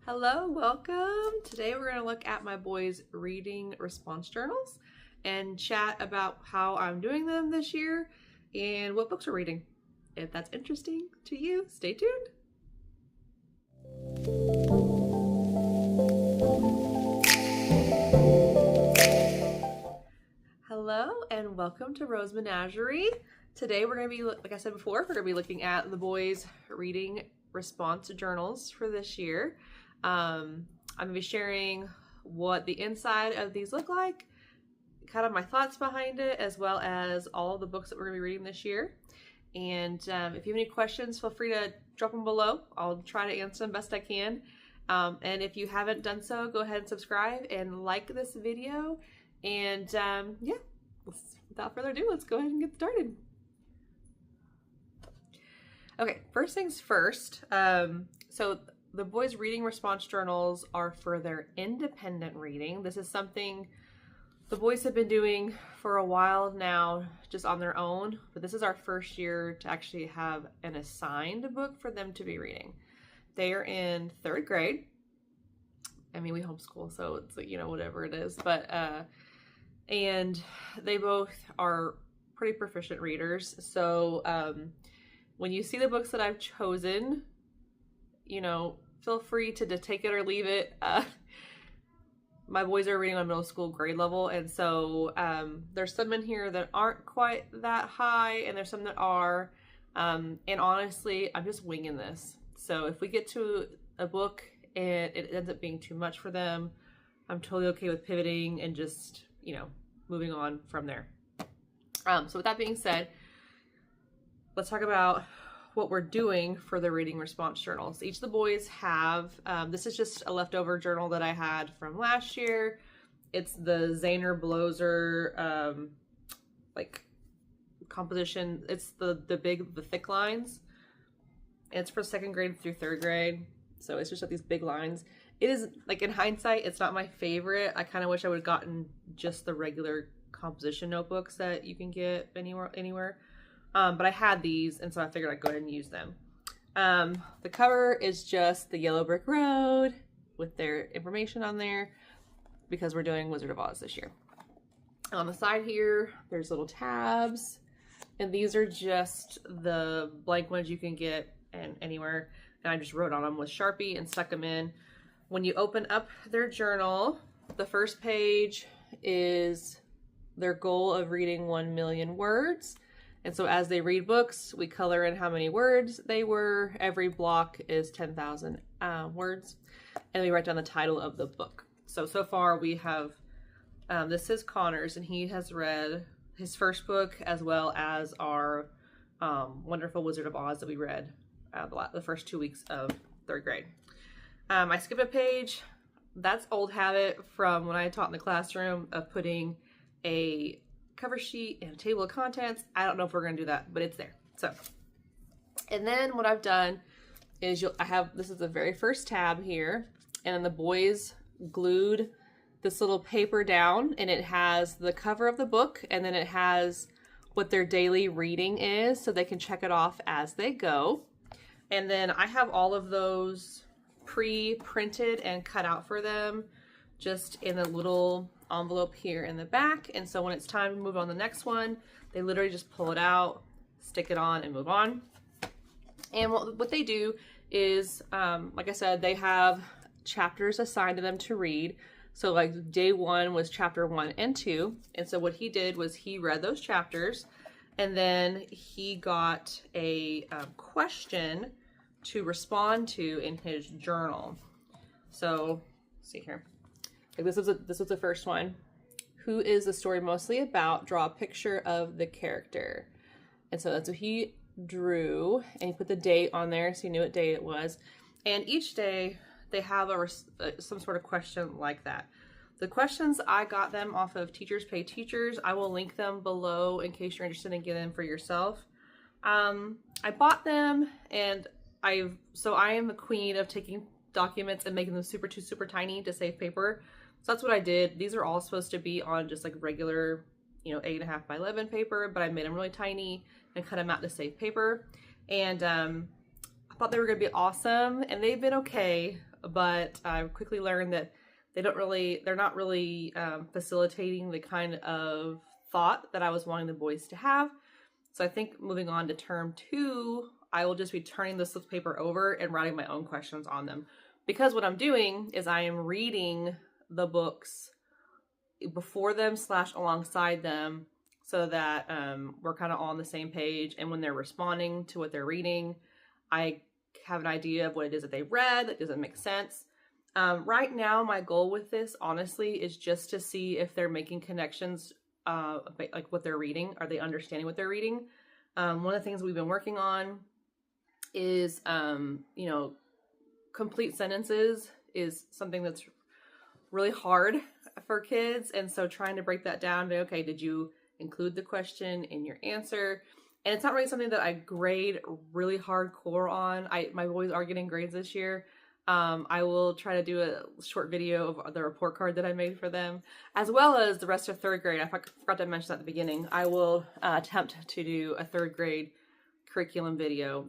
Hello, welcome. Today we're going to look at my boys' reading response journals and chat about how I'm doing them this year and what books we're reading. If that's interesting to you, stay tuned. Hello and welcome to Rose Menagerie. Today we're going to be, like I said before, we're going to be looking at the boys' reading response journals for this year. I'm going to be sharing what the inside of these look like, kind of my thoughts behind it, as well as all of the books that we're going to be reading this year. And if you have any questions, feel free to drop them below. I'll try to answer them best I can. And if you haven't done so, go ahead and subscribe and like this video. And yeah, without further ado, let's go ahead and get started. Okay, first things first. So the boys' reading response journals are for their independent reading. This is something the boys have been doing for a while now, just on their own, but this is our first year to actually have an assigned book for them to be reading. They are in 3rd grade. I mean, we homeschool, so it's like, you know, whatever it is, but, and they both are pretty proficient readers. So, when you see the books that I've chosen, you know, feel free to take it or leave it. My boys are reading on middle school grade level, and so there's some in here that aren't quite that high, and there's some that are. And honestly, I'm just winging this. So if we get to a book and it ends up being too much for them, I'm totally okay with pivoting and just, you know, moving on from there. So with that being said, let's talk about what we're doing for the reading response journals. Each of the boys have, this is just a leftover journal that I had from last year. It's the Zahner Bloser, like composition. It's the thick lines. And it's for 2nd grade through 3rd grade. So it's just like these big lines. It is, like, in hindsight, it's not my favorite. I kind of wish I would have gotten just the regular composition notebooks that you can get anywhere. But I had these, and so I figured I'd go ahead and use them. The cover is just the yellow brick road with their information on there because we're doing Wizard of Oz this year. On the side here, there's little tabs, and these are just the blank ones you can get anywhere. And I just wrote on them with Sharpie and stuck them in. When you open up their journal, the first page is their goal of reading 1 million words. And so as they read books, we color in how many words they were. Every block is 10,000 words. And we write down the title of the book. So far we have, this is Connor's, and he has read his first book as well as our Wonderful Wizard of Oz that we read the first 2 weeks of 3rd grade. I skipped a page. That's old habit from when I taught in the classroom of putting a cover sheet and a table of contents. I don't know if we're going to do that, but it's there. So, and then what I've done is this is the very first tab here, and then the boys glued this little paper down, and it has the cover of the book, and then it has what their daily reading is, so they can check it off as they go. And then I have all of those pre-printed and cut out for them just in a little envelope here in the back. And so when it's time to move on to the next one, they literally just pull it out, stick it on, and move on. And what they do is, like I said, they have chapters assigned to them to read. So like day 1 was chapter 1 and 2. And so what he did was he read those chapters, and then he got a question to respond to in his journal. So let's see here. Like this was the first one. Who is the story mostly about? Draw a picture of the character. And so that's what he drew, and he put the date on there so you knew what day it was. And each day they have some sort of question like that. The questions, I got them off of Teachers Pay Teachers. I will link them below in case you're interested in getting them for yourself. I bought them, and I am the queen of taking documents and making them super tiny to save paper. So that's what I did. These are all supposed to be on just like regular, you know, 8.5 by 11 paper, but I made them really tiny and cut them out to save paper. And I thought they were going to be awesome, and they've been okay but I quickly learned that they're not really facilitating the kind of thought that I was wanting the boys to have. So I think moving on to term 2, I will just be turning the slips paper over and writing my own questions on them. Because what I'm doing is I am reading the books before them / alongside them, so that we're kind of all on the same page. And when they're responding to what they're reading, I have an idea of what it is that they read that doesn't make sense. Right now, my goal with this, honestly, is just to see if they're making connections, like what they're reading. Are they understanding what they're reading? One of the things we've been working on is, complete sentences is something that's really hard for kids. And so trying to break that down to, okay, did you include the question in your answer? And it's not really something that I grade really hardcore on. My boys are getting grades this year. I will try to do a short video of the report card that I made for them, as well as the rest of 3rd grade. I forgot to mention that at the beginning. I will attempt to do a 3rd grade curriculum video,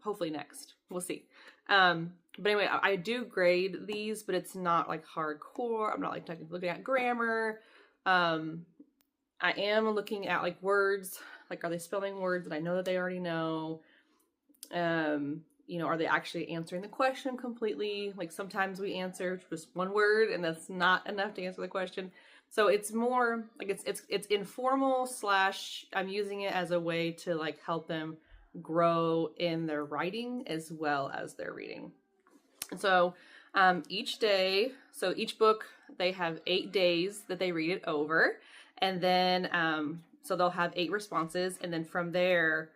hopefully next. We'll see. But anyway, I do grade these, but it's not like hardcore. I'm not like looking at grammar. I am looking at like words, like are they spelling words that I know that they already know? Are they actually answering the question completely? Like sometimes we answer just one word and that's not enough to answer the question. So it's more like it's informal / I'm using it as a way to like help them grow in their writing as well as their reading. And so each day, so each book, they have 8 days that they read it over. And then, so they'll have 8 responses. And then from there,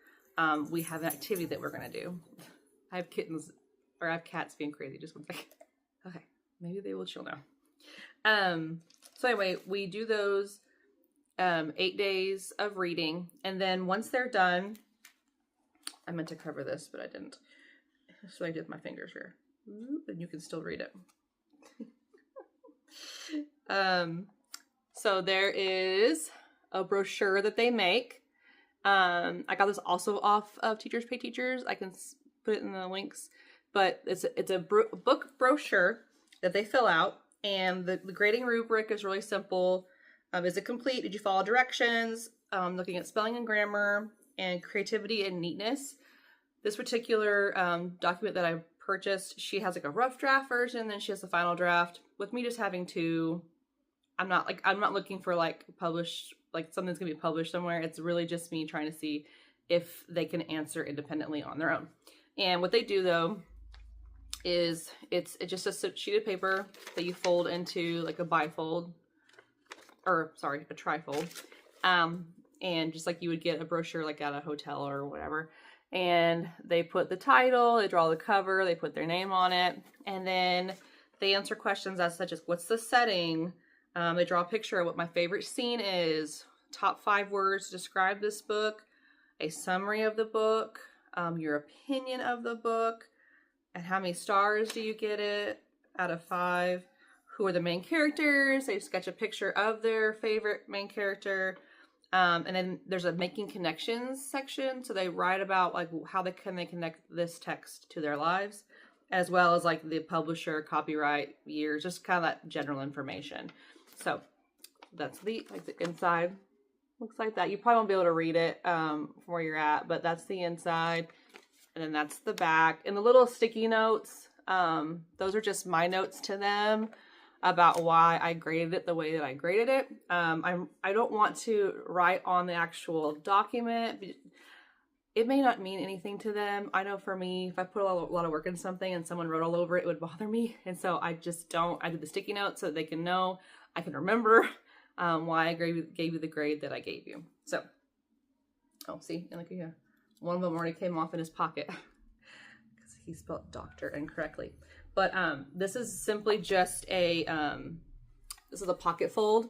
we have an activity that we're going to do. I have cats being crazy. Just one second. Okay. Maybe they will chill now. So anyway, we do those 8 days of reading. And then once they're done, I meant to cover this, but I didn't. So I did my fingers here. And you can still read it. So there is a brochure that they make. I got this also off of Teachers Pay Teachers. I can put it in the links, but it's a book brochure that they fill out, and the grading rubric is really simple. Is it complete? Did you follow directions? Looking at spelling and grammar and creativity and neatness. This particular document that I purchased, she has like a rough draft version, and then she has the final draft. With me just having 2, I'm not looking for like published, like something's gonna be published somewhere. It's really just me trying to see if they can answer independently on their own. And what they do though is it's just a sheet of paper that you fold into like a bifold, or sorry, a trifold. And just like you would get a brochure like at a hotel or whatever. And they put the title, they draw the cover, they put their name on it, and then they answer questions as such as what's the setting. They draw a picture of what my favorite scene is, top 5 words to describe this book, a summary of the book, your opinion of the book, and how many stars do you get it out of 5. Who are the main characters? They sketch a picture of their favorite main character. And then there's a making connections section. So they write about like how they connect this text to their lives, as well as like the publisher, copyright, years, just kind of that general information. So that's the inside. Looks like that. You probably won't be able to read it from where you're at, but that's the inside. And then that's the back. And the little sticky notes, those are just my notes to them about why I graded it the way that I graded it. I don't want to write on the actual document. It may not mean anything to them. I know for me, if I put a lot of work in something and someone wrote all over it, it would bother me. And so I just don't. I do the sticky notes so that they can know, I can remember why I gave you the grade that I gave you. So, oh, see, and look here. One of them already came off in his pocket because he spelled doctor incorrectly. But this is simply just a, this is a pocket fold.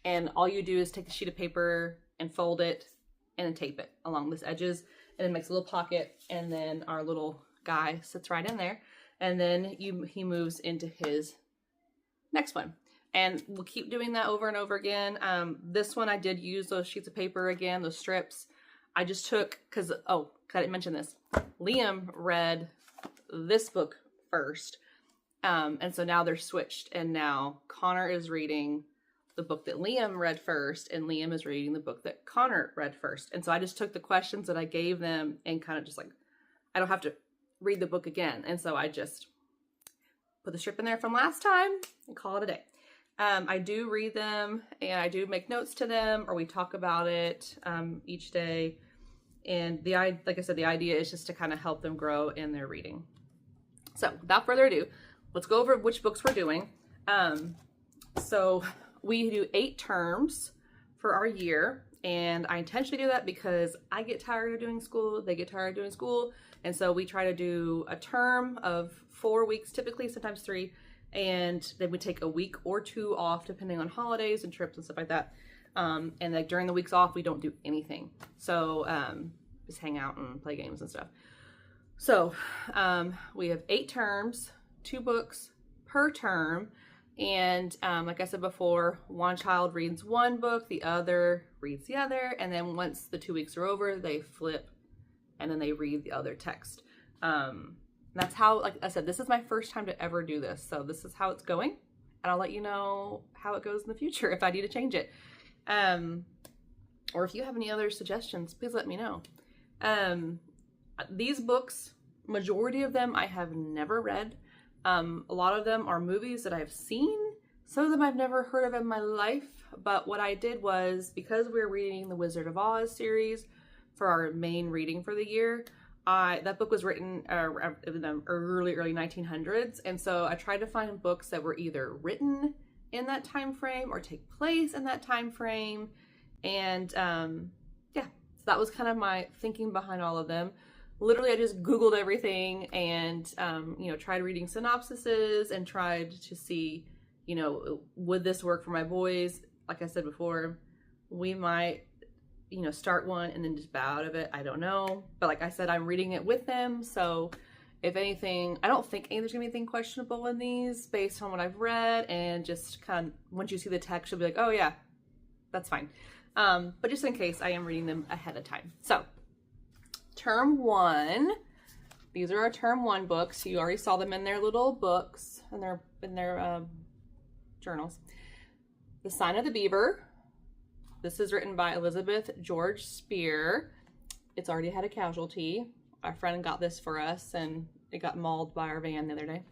And all you do is take a sheet of paper and fold it and then tape it along these edges. And it makes a little pocket. And then our little guy sits right in there. And then he moves into his next one. And we'll keep doing that over and over again. This one I did use those sheets of paper again, those strips. I just took, because I didn't mention this. Liam read this book first. And so now they're switched, and now Connor is reading the book that Liam read first, and Liam is reading the book that Connor read first. And so I just took the questions that I gave them and kind of just like, I don't have to read the book again. And so I just put the strip in there from last time and call it a day. I do read them, and I do make notes to them, or we talk about it each day. And like I said, the idea is just to kind of help them grow in their reading. So without further ado, let's go over which books we're doing. So we do 8 terms for our year, and I intentionally do that because I get tired of doing school, they get tired of doing school, and so we try to do a term of 4 weeks, typically, sometimes 3, and then we take a week or 2 off depending on holidays and trips and stuff like that. And like during the weeks off, we don't do anything. So just hang out and play games and stuff. So we have 8 terms, 2 books per term. And like I said before, one child reads one book, the other reads the other. And then once the 2 weeks are over, they flip and then they read the other text. That's how, like I said, this is my first time to ever do this. So this is how it's going. And I'll let you know how it goes in the future if I need to change it. Or if you have any other suggestions, please let me know. These books, majority of them I have never read. A lot of them are movies that I've seen. Some of them I've never heard of in my life. But what I did was, because we're reading the Wizard of Oz series for our main reading for the year, that book was written in the early 1900s. And so I tried to find books that were either written in that time frame or take place in that time frame. And yeah, so that was kind of my thinking behind all of them. Literally, I just Googled everything and, tried reading synopsises and tried to see, would this work for my boys? Like I said before, we might, start one and then just bow out of it. I don't know. But like I said, I'm reading it with them. So if anything, I don't think there's gonna be anything questionable in these based on what I've read, and just kind of, once you see the text, you'll be like, oh yeah, that's fine. But just in case, I am reading them ahead of time. So term 1, these are our term 1 books. You already saw them in their little books and in their journals. The Sign of the Beaver. This is written by Elizabeth George Spear. It's already had a casualty. Our friend got this for us, and it got mauled by our van the other day.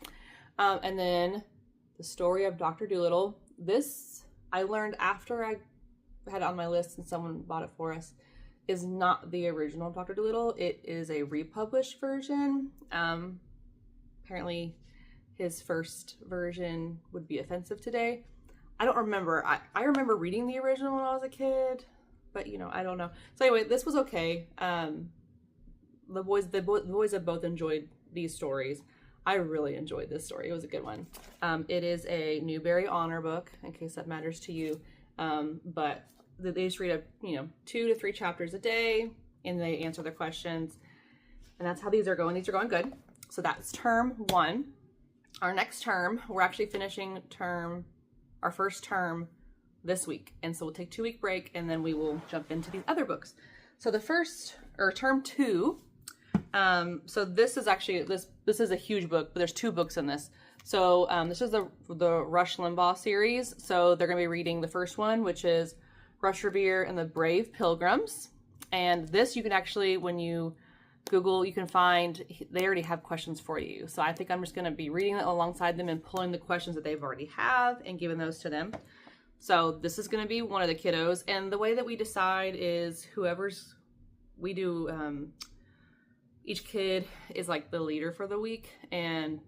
And then The Story of Dr. Dolittle. This I learned after I had it on my list and someone bought it for us, is not the original Dr. Dolittle. It is a republished version. Apparently his first version would be offensive today. I don't remember. I remember reading the original when I was a kid, but I don't know. So anyway, this was okay. The boys have both enjoyed these stories. I really enjoyed this story. It was a good one. It is a Newbery Honor book, in case that matters to you. But they just read 2 to 3 chapters a day, and they answer their questions. And that's how these are going. These are going good. So that's term 1. Our next term, we're actually finishing our first term this week. And so we'll take a 2-week break, and then we will jump into these other books. So term 2, so this is actually, this is a huge book, but there's 2 books in this. So this is the Rush Limbaugh series. So they're going to be reading the first one, which is Rush Revere and the Brave Pilgrims. And this you can actually, when you Google, you can find, they already have questions for you. So I think I'm just going to be reading it alongside them and pulling the questions that they've already have and giving those to them. So this is going to be one of the kiddos. And the way that we decide is we do, each kid is like the leader for the week. And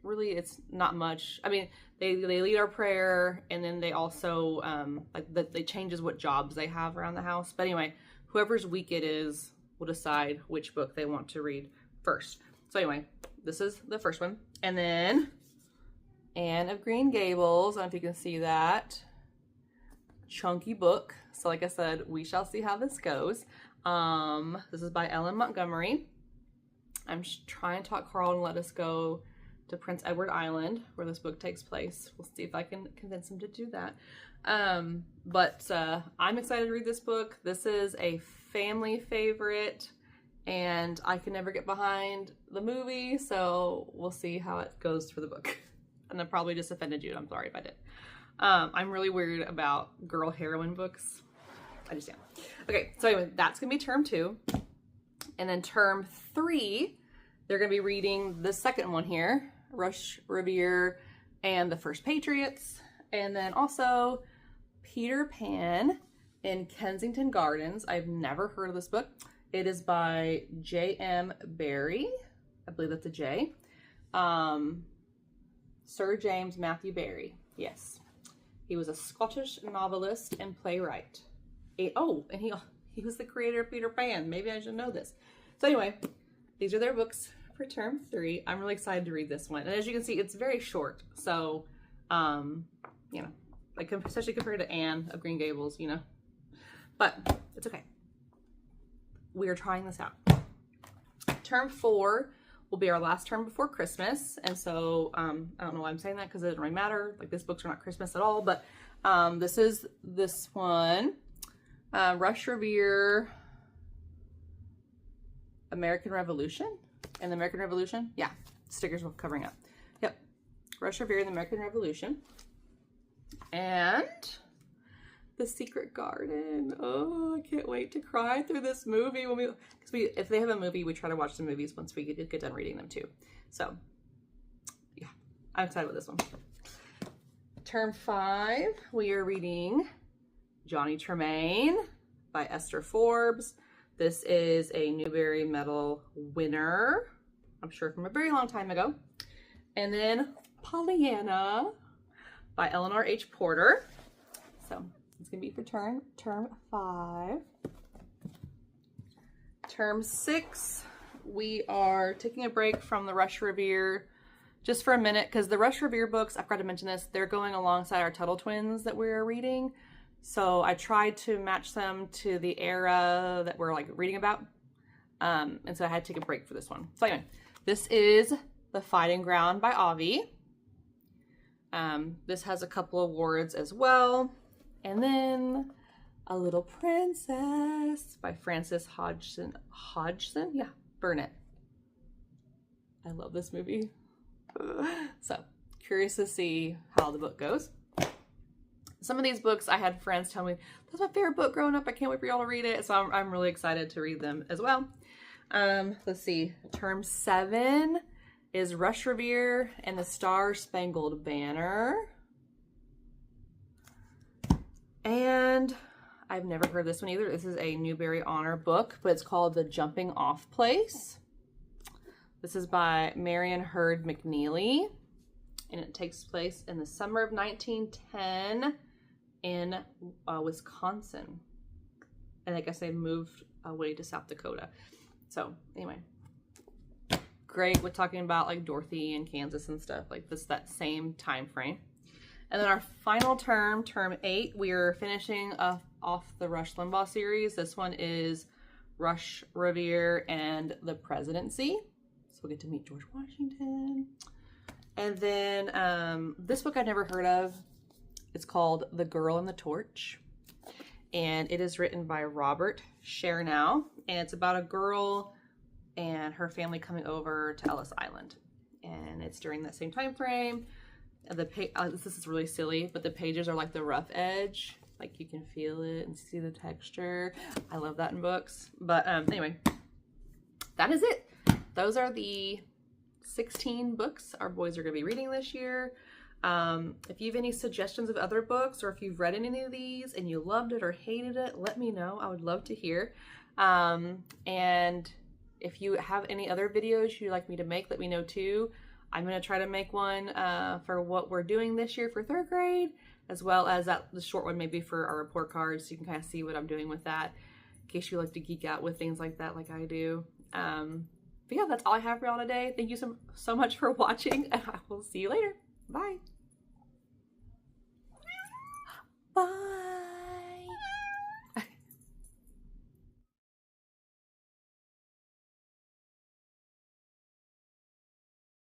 really it's not much. I mean, they lead our prayer, and then they also, they changes what jobs they have around the house. But anyway, whoever's week it is will decide which book they want to read first. So anyway, this is the first one. And then Anne of Green Gables. I don't know if you can see that. Chunky book. So like I said, we shall see how this goes. This is by Ellen Montgomery. I'm trying to talk Carl and let us go to Prince Edward Island, where this book takes place. We'll see if I can convince him to do that. But I'm excited to read this book. This is a family favorite, and I can never get behind the movie, so we'll see how it goes for the book. And I probably just offended you. I'm sorry if I did. I'm really weird about girl heroine books. I just am. Okay, so anyway, that's gonna be term 2. And then term 3, they're gonna be reading the second one here, Rush Revere and the First Patriots. And then also Peter Pan in Kensington Gardens. I've never heard of this book. It is by J.M. Barrie. I believe that's a J. Sir James Matthew Barrie. Yes. He was a Scottish novelist and playwright. And he was the creator of Peter Pan. Maybe I should know this. So anyway, these are their books for term 3. I'm really excited to read this one. And as you can see, it's very short. So, you know, like especially compared to Anne of Green Gables, you know. But it's okay. We are trying this out. Term 4 will be our last term before Christmas. And so, I don't know why I'm saying that because it doesn't really matter. Like, these books are not Christmas at all. But this is this one. Rush Revere, American Revolution. And the American Revolution? Yeah. Stickers were covering up. Yep. Rush Revere and the American Revolution. And The Secret Garden. Oh, I can't wait to cry through this movie. If they have a movie, we try to watch the movies once we get done reading them too. So, yeah, I'm excited with this one. Term 5, we are reading Johnny Tremain by Esther Forbes. This is a Newbery Medal winner, I'm sure from a very long time ago. And then Pollyanna by Eleanor H. Porter. So it's gonna be for term 5. Term 6, we are taking a break from the Rush Revere just for a minute because the Rush Revere books, I forgot to mention this, they're going alongside our Tuttle Twins that we're reading. So I tried to match them to the era that we're like reading about. And so I had to take a break for this one. So anyway, this is The Fighting Ground by Avi. This has a couple awards as well. And then A Little Princess by Frances Hodgson. Yeah, Burnett. I love this movie. So curious to see how the book goes. Some of these books I had friends tell me, that's my favorite book growing up. I can't wait for y'all to read it. So I'm really excited to read them as well. Let's see. Term 7 is Rush Revere and the Star Spangled Banner. And I've never heard this one either. This is a Newbery Honor book, but it's called The Jumping Off Place. This is by Marion Hurd McNeely, and it takes place in the summer of 1910 in Wisconsin. And I guess they moved away to South Dakota. So anyway, great with talking about like Dorothy and Kansas and stuff, like that same time frame. And then our final term, term 8, we are finishing off the Rush Limbaugh series. This one is Rush Revere and the Presidency. So we'll get to meet George Washington. And then this book I'd never heard of. It's called The Girl and the Torch. And it is written by Robert Chernow. And it's about a girl and her family coming over to Ellis Island. And it's during that same time frame. This is really silly, but the pages are like the rough edge. Like you can feel it and see the texture. I love that in books. But anyway, that is it. Those are the 16 books our boys are going to be reading this year. If you have any suggestions of other books, or if you've read any of these and you loved it or hated it, let me know. I would love to hear. And if you have any other videos you'd like me to make, let me know too. I'm going to try to make one for what we're doing this year for 3rd grade, as well as the short one maybe for our report cards, so you can kind of see what I'm doing with that, in case you like to geek out with things like that like I do. But yeah, that's all I have for y'all today. Thank you so much for watching, and I will see you later. Bye.